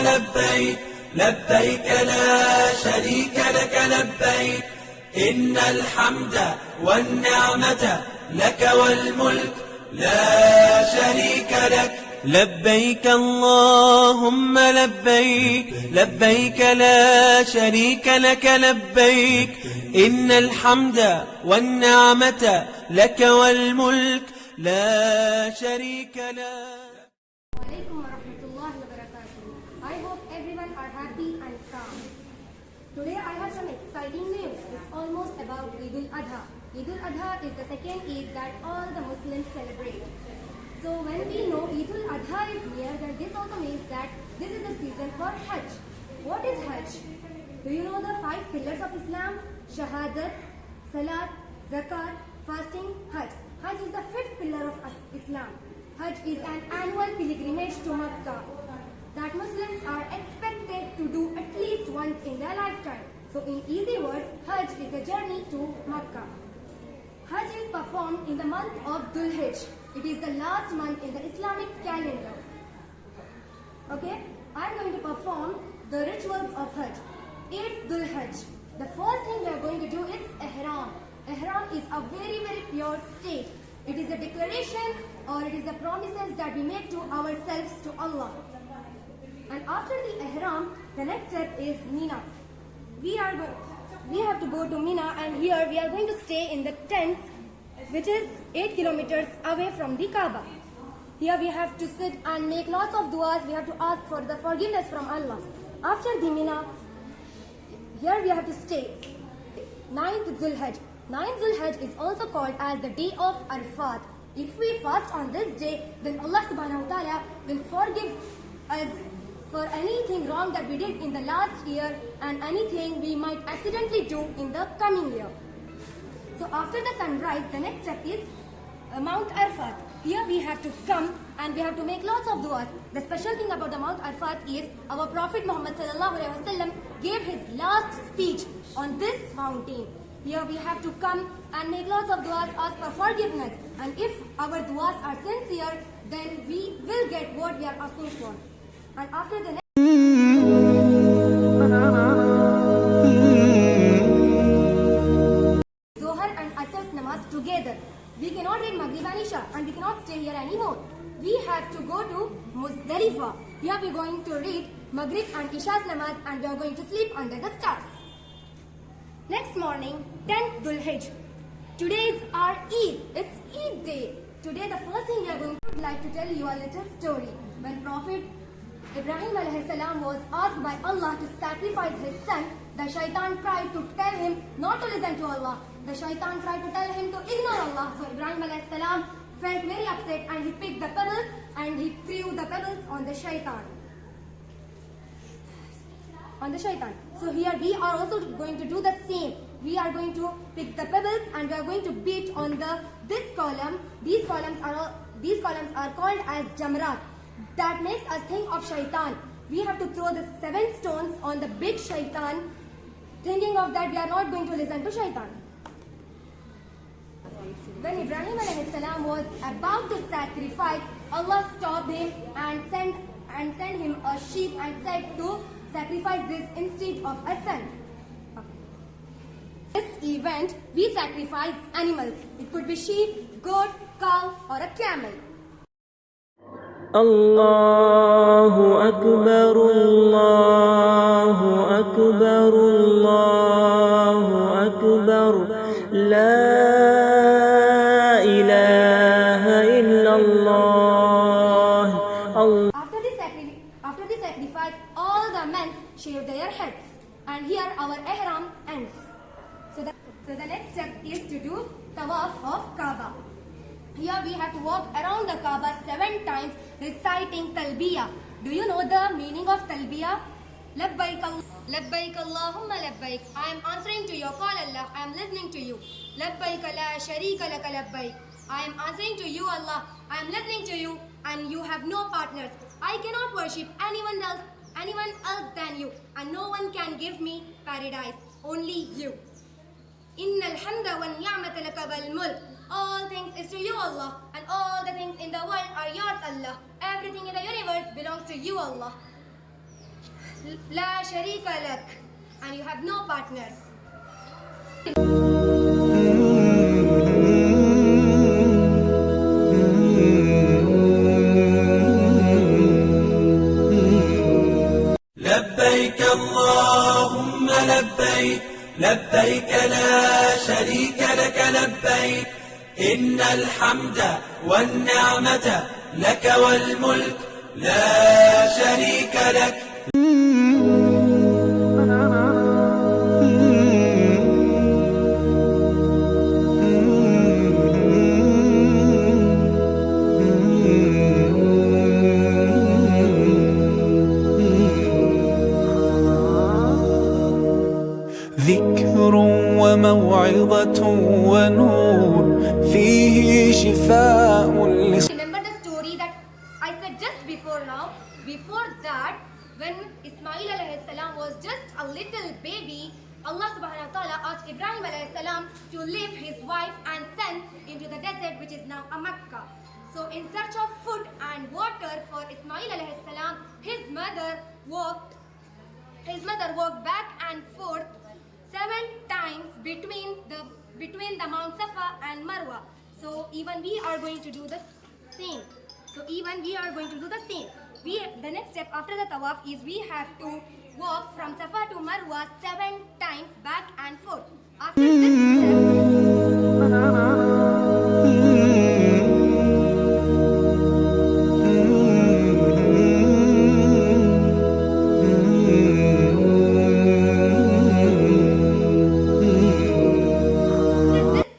لبيك لبيك لا شريك لك لبيك إن الحمد والنعمة لك والملك لا شريك لك لبيك اللهم لبيك لبيك لا شريك لك لبيك إن الحمد والنعمة لك والملك لا شريك لك. Alaikum warahmatullahi wabarakatuh. I hope everyone are happy and calm. Today I have some exciting news. It's almost about Eid UL Adha. Eid UL Adha is the second Eid that all the Muslims celebrate. So when we know Eid UL Adha is near, then this also means that this is the season for Hajj. What is Hajj? Do you know the 5 pillars of Islam? Shahadat, Salat, Zakat, fasting, Hajj. Hajj is the 5th pillar of Islam. Hajj is an annual pilgrimage to Makkah that Muslims are expected to do at least once in their lifetime. So in easy words, Hajj is the journey to Makkah. Hajj is performed in the month of Dhul Hijj. It is the last month in the Islamic calendar. Okay, I am going to perform the rituals of Hajj. Eid Dhul Hijj. The first thing we are going to do is Ihram. Ihram is a very pure state. It is a declaration or it is the promises that we make to ourselves to Allah. And after the Ihram, the next step is Mina. We have to go to Mina, and here we are going to stay in the tents, which is 8 kilometers away from the Kaaba. Here we have to sit and make lots of du'as. We have to ask for the forgiveness from Allah. After the Mina, here we have to stay. 9th Dhul Hijj. 9th Dhul Hijj is also called as the day of Arafat. If we fast on this day, then Allah subhanahu wa ta'ala will forgive us for anything wrong that we did in the last year and anything we might accidentally do in the coming year. So after the sunrise, the next step is Mount Arafat. Here we have to come and we have to make lots of du'as. The special thing about the Mount Arafat is our Prophet Muhammad sallallahu alaihi wasallam gave his last speech on this mountain. Here we have to come and make lots of du'as, ask for forgiveness. And if our du'as are sincere, then we will get what we are asking for. And after the next Zohar and Asr's namaz together. We cannot read Maghrib and Isha and we cannot stay here anymore. We have to go to Muzdalifah. Here we are going to read Maghrib and Isha's namaz and we are going to sleep under the stars. Next morning, 10th Dhul Hijj. Today is our Eid. It's Eid day. Today the first thing we are going to like to tell you a little story. When Prophet Ibrahim alayhi salam was asked by Allah to sacrifice his son, the shaitan tried to tell him not to listen to Allah. The shaitan tried to tell him to ignore Allah. So Ibrahim alayhi salam felt very upset and he picked the pebbles and he threw the pebbles on the shaitan. So here we are also going to do the same. We are going to pick the pebbles and we are going to beat on this column. These columns are called as jamrat. That makes us think of shaitan. We have to throw the 7 stones on the big shaitan. Thinking of that, we are not going to listen to shaitan. When Ibrahim alayhi salam was about to sacrifice, Allah stopped him and sent him a sheep and said to sacrifice this instead of a son. This event, we sacrifice animals. It could be sheep, goat, cow or a camel. Allahu Akbar, Allahu Akbar, Allahu Akbar, La ilaha illallah. After the sacrifice, all the men shave their heads. And here our ihram ends. So the next step is to do tawaf of Kaaba. Here we have to walk around the Kaaba 7 times reciting talbiyah. Do you know the meaning of talbiyah? Labbaik Allahumma labbaik. I am answering to your call, Allah. I am listening to you. Labbaik la sharika laka labbaik. I am answering to you, Allah. I am listening to you and you have no partners. I cannot worship anyone else than you, and no one can give me paradise, only you. Innal hamda wan ni'mata laka wal mulk. All things is to you, Allah, and all the things in the world are yours, Allah. Everything in the universe belongs to you, Allah. La sharika lak, and you have no partners. لبيك اللهم لبيك لبيك لا شريك لك لبيك إن الحمد والنعمة لك والملك لا شريك لك. ذكر وموعظة ونور فيه شفاء Remember the story that I said just before now? Before that, when Ismail alayhi salam was just a little baby, Allah subhanahu wa ta'ala asked Ibrahim alayhi salam to leave his wife and son into the desert, which is now a Makkah. So in search of food and water for Ismail alayhi salam, his mother walked back and forth 7 times between the Mount Safa and Marwa. So even we are going to do the same. The next step after the tawaf is we have to walk from Safa to Marwa 7 times back and forth. After this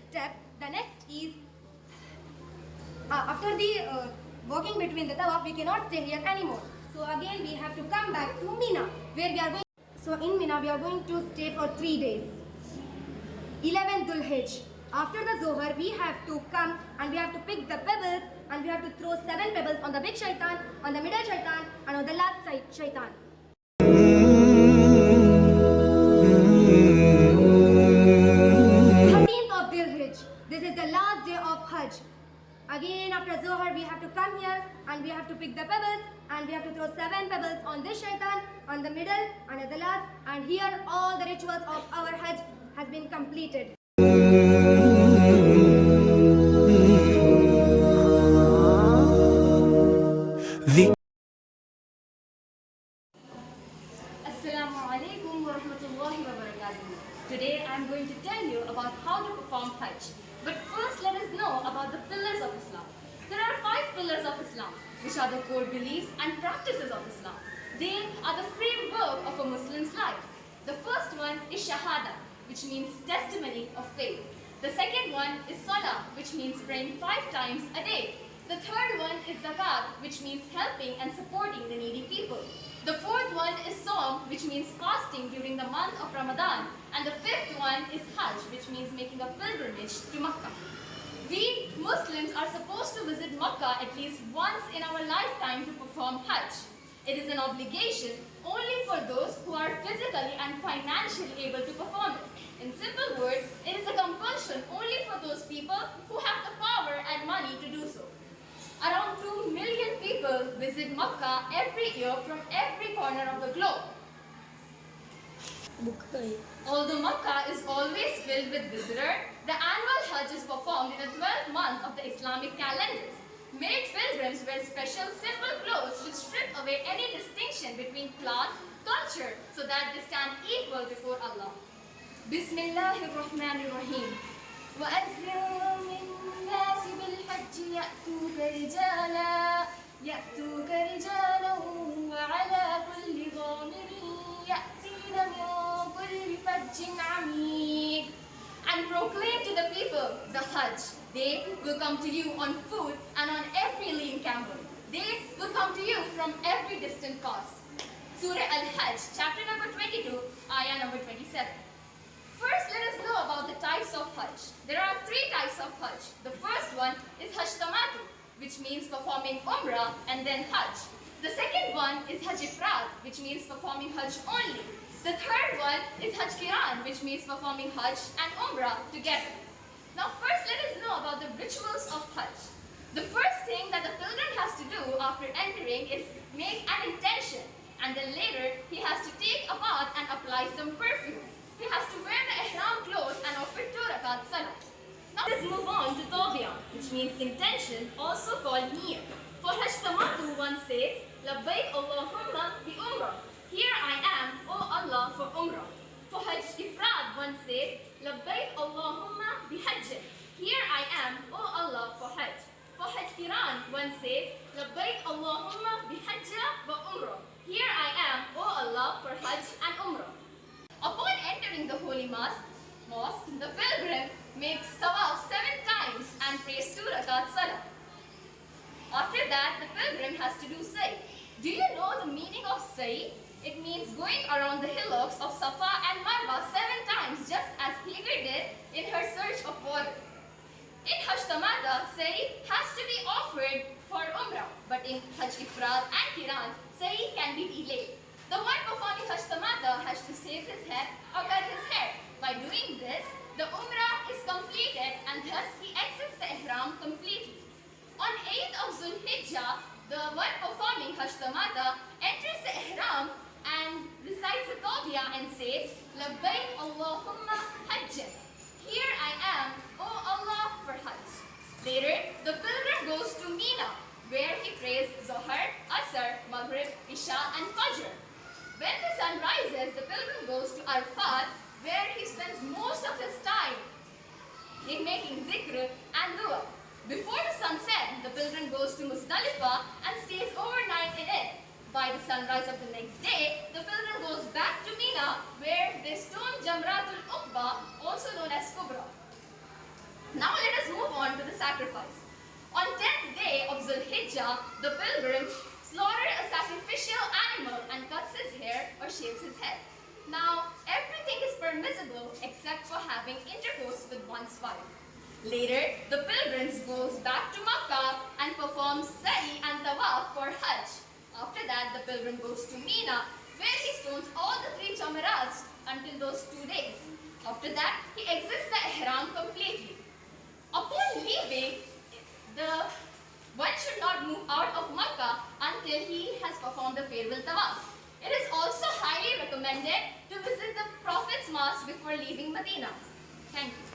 step, the next is after the walking between the tawaf, we cannot stay here anymore. So again we have to come back to Mina, where we are going. So in Mina we are going to stay for 3 days. 11th Dhul Hijj. After the Zohar we have to come and we have to pick the pebbles and we have to throw 7 pebbles on the big shaitan, on the middle shaitan and on the last shaitan. 13th of Dhul Hijj. This is the last day of Hajj. Again after Zohar we have to come here and we have to pick the pebbles and we have to throw 7 pebbles on this shaitan, on the middle and at the last, and here all the rituals of our Hajj has been completed. Assalamu alaikum wa rahmatullahi wa barakatuh. Today I am going to tell you about how to perform Hajj. But first let us know about the pillars of Islam. There are 5 pillars of Islam, which are the core beliefs and practices of Islam. They are the framework of a Muslim's life. The first one is Shahada, which means testimony of faith. The second one is Salah, which means praying 5 times a day. The third one is Zakat, which means helping and supporting the needy people. The fourth one is Saum, which means fasting during the month of Ramadan. And the fifth one is Hajj, which means making a pilgrimage to Makkah. We Muslims are supposed to visit Makkah at least once in our lifetime to perform Hajj. It is an obligation only for those who are physically and financially able to perform it. In simple words, it is a compulsion only for those people who have the power and money to do so. Around 2 million people visit Makkah every year from every corner of the globe. Although Makkah is always filled with visitors, the annual Hajj is performed in the 12th month of the Islamic calendars. Many pilgrims wear special simple clothes which strip away any distinction between class, culture, so that they stand equal before Allah. Bismillahirrahmanirrahim. وَأَذِّن لِلنَّاسِ بِالْحَجِّ يَأْتُوكَ رِجَالًا وَعَلَى كُلِّ ضَامِرٍ يَأْتِينَ مِنْ كُلِّ فَجٍّ عَمِيقٍ. And proclaim to the people the Hajj. They will come to you on foot and on every lean camel. They will come to you from every distant cause. Surah Al-Hajj, chapter number 22, ayah number 27. First, let us know about the types of Hajj. There are 3 types of Hajj. The first one is Hajj Tamatu, which means performing Umrah and then Hajj. The second one is Hajj Ifrad, which means performing Hajj only. The third one is Hajj Qiran, which means performing Hajj and Umrah together. Now first let us know about the rituals of Hajj. The first thing that the pilgrim has to do after entering is make an intention. and then later he has to take a bath and apply some perfume. He has to wear the ihram clothes and offer 2 rakat salah. Now let's move on to Tawbiya, which means intention, also called niyyah. For Hajj Tamattu, one says, Labbaik Allahumma bi Umrah. Here I am, O Allah, for Umrah. For Hajj Ifrad, one says, Labbaik Allahumma bi Hajj. Here I am, O Allah, for Hajj. For Hajj Qiran, one says, Labbaik Allahumma bi Hajj wa Umrah. Here I am, O Allah, for Hajj and Umrah. Upon entering the holy mosque, the pilgrim makes tawaf 7 times and prays 2 rakat salah. After that, the pilgrim has to do sa'i. Do you know the meaning of sa'i? It means going around the hillocks of Safa and Marwa 7 times, just as Hagar did in her search of water. In Hajj Tamattu, sa'i has to be offered for Umrah, but in Hajj Ifrad and Qiran, sa'i can be delayed. The one performing Hajj Tamattu has to shave his head or cut his hair. By doing this, the Umrah is completed and thus he exits the Ihram completely. On Eid UL Adha, the one performing Hajj Tamattu enters the Ihram and recites the Tawbiya and says, Labbaik Allahumma Hajj. Here I am, O Allah, for Hajj. Later, the pilgrim goes to Mina, where he prays Zohar, Asr, Maghrib, Isha and Fajr. When the sun rises, the pilgrim goes to Arafat, where he spends most of his time in making zikr and dua. Before the sunset, the pilgrim goes to Muzdalifah and stays overnight in it. By the sunrise of the next day, the pilgrim goes back to Mina, where they stone Jamratul Uqba, also known as Kubra. Now let us move on to the sacrifice. On 10th day of Zulhijjah, the pilgrim slaughters a sacrificial animal and cuts his hair or shaves his head. Now, everything is permissible except for having intercourse with one's wife. Later, the pilgrim goes back to Makkah and performs sa'i and tawaf for Hajj. After that, the pilgrim goes to Mina, where he stones all the 3 jamarats until those 2 days. After that, he exits the ihram completely. Upon leaving, one should not move out of Makkah until he has performed the farewell tawaf. It is also highly recommended to visit the Prophet's mosque before leaving Medina. Thank you.